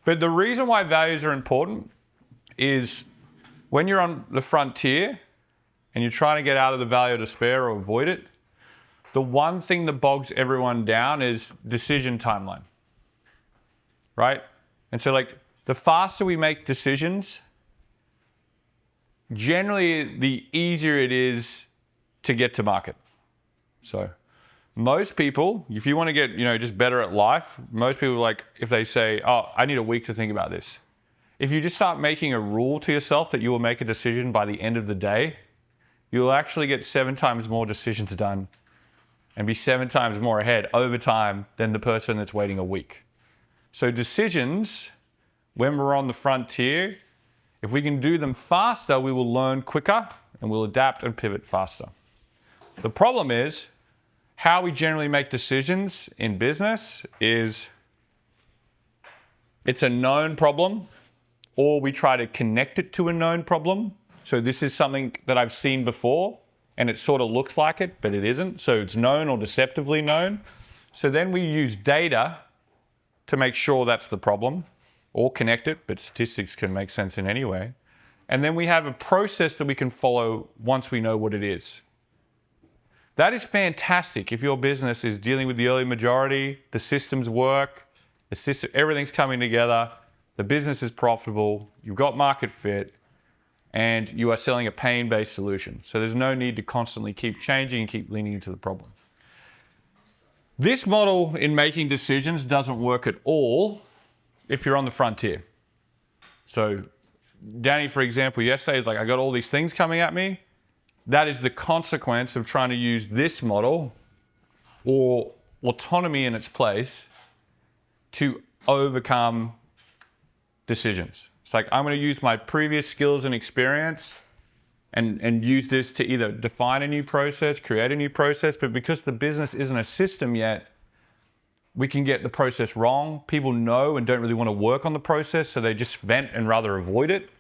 But the reason why values are important is when you're on the frontier and you're trying to get out of the valley of despair or avoid it, the one thing that bogs everyone down is decision timeline, right? And so like the faster we make decisions, generally the easier it is to get to market. So most people, if you want to get, just better at life, most people like, if they say, oh, I need a week to think about this. If you just start making a rule to yourself that you will make a decision by the end of the day, you'll actually get 7 times more decisions done and be 7 times more ahead over time than the person that's waiting a week. So decisions, when we're on the frontier, if we can do them faster, we will learn quicker and we'll adapt and pivot faster. The problem is, how we generally make decisions in business is it's a known problem, or we try to connect it to a known problem. So this is something that I've seen before, and it sort of looks like it, but it isn't. So it's known or deceptively known. So then we use data to make sure that's the problem, or connect it, but statistics can make sense in any way. And then we have a process that we can follow once we know what it is. That is fantastic if your business is dealing with the early majority, the systems work, everything's coming together, the business is profitable, you've got market fit, and you are selling a pain-based solution. So there's no need to constantly keep changing and keep leaning into the problem. This model in making decisions doesn't work at all if you're on the frontier. So Danny, for example, yesterday is like, I got all these things coming at me. That is the consequence of trying to use this model or autonomy in its place to overcome decisions. It's like, I'm going to use my previous skills and experience and use this to either define a new process, create a new process, but because the business isn't a system yet, we can get the process wrong. People know and don't really want to work on the process, so they just vent and rather avoid it.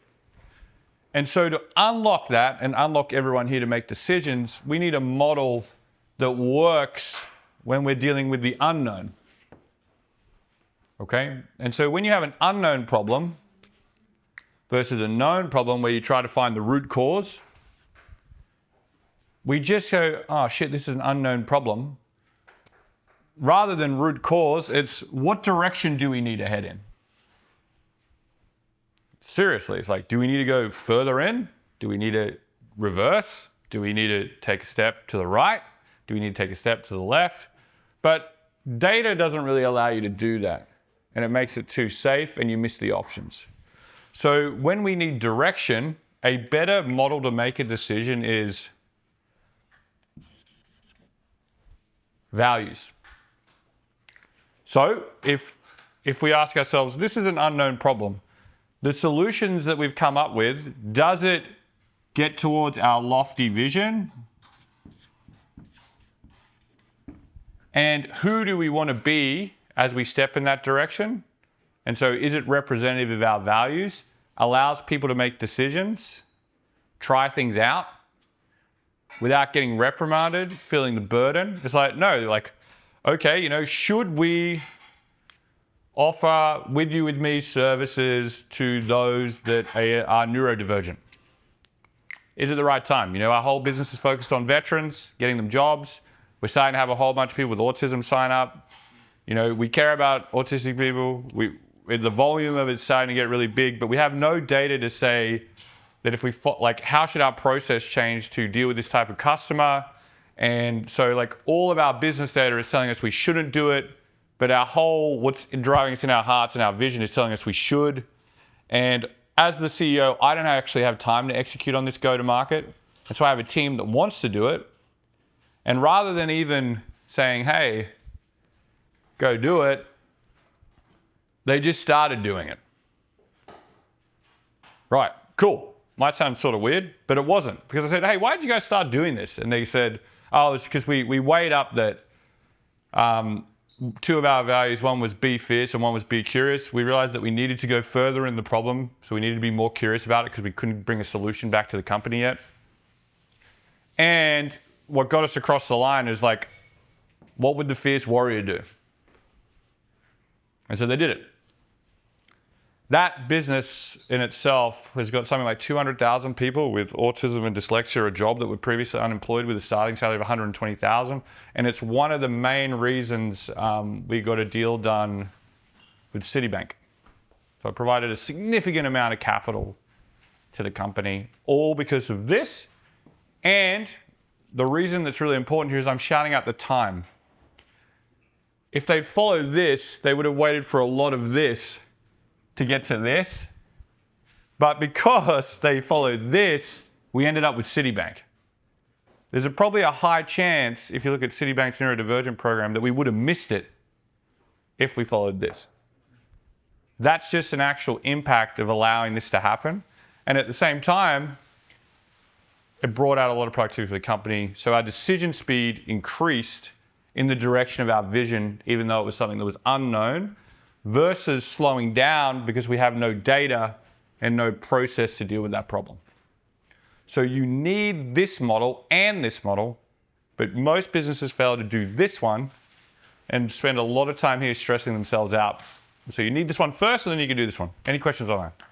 And so to unlock that and unlock everyone here to make decisions, we need a model that works when we're dealing with the unknown. Okay? And so when you have an unknown problem versus a known problem where you try to find the root cause, we just go, oh shit, this is an unknown problem. Rather than root cause, it's what direction do we need to head in? Seriously, it's like, do we need to go further in? Do we need to reverse? Do we need to take a step to the right? Do we need to take a step to the left? But data doesn't really allow you to do that. And it makes it too safe and you miss the options. So when we need direction, a better model to make a decision is values. So if we ask ourselves, this is an unknown problem, the solutions that we've come up with, does it get towards our lofty vision? And who do we want to be as we step in that direction? And so is it representative of our values? Allows people to make decisions, try things out without getting reprimanded, feeling the burden. It's like, no, like, okay, should we offer with you, with me services to those that are neurodivergent? Is it the right time? Our whole business is focused on veterans, getting them jobs. We're starting to have a whole bunch of people with autism sign up. We care about autistic people. The volume of it's starting to get really big, but we have no data to say that if we, how should our process change to deal with this type of customer? And so all of our business data is telling us we shouldn't do it, but what's driving us in our hearts and our vision is telling us we should. And as the CEO, I don't actually have time to execute on this go-to-market. And so I have a team that wants to do it. And rather than even saying, hey, go do it, they just started doing it. Right, cool. Might sound sort of weird, but it wasn't. Because I said, hey, why did you guys start doing this? And they said, oh, it's because we weighed up that 2 of our values, one was be fierce and one was be curious. We realized that we needed to go further in the problem, so we needed to be more curious about it because we couldn't bring a solution back to the company yet. And what got us across the line is what would the fierce warrior do? And so they did it. That business in itself has got something like 200,000 people with autism and dyslexia, a job that were previously unemployed with a starting salary of 120,000. And it's one of the main reasons we got a deal done with Citibank. So it provided a significant amount of capital to the company, all because of this. And the reason that's really important here is I'm shouting out the time. If they'd followed this, they would have waited for a lot of this to get to this. But because they followed this, we ended up with Citibank. There's probably a high chance, if you look at Citibank's neurodivergent program, that we would have missed it if we followed this. That's just an actual impact of allowing this to happen. And at the same time, it brought out a lot of productivity for the company. So our decision speed increased in the direction of our vision, even though it was something that was unknown, versus slowing down because we have no data and no process to deal with that problem. So you need this model and this model, but most businesses fail to do this one and spend a lot of time here stressing themselves out. So you need this one first, and then you can do this one. Any questions on that?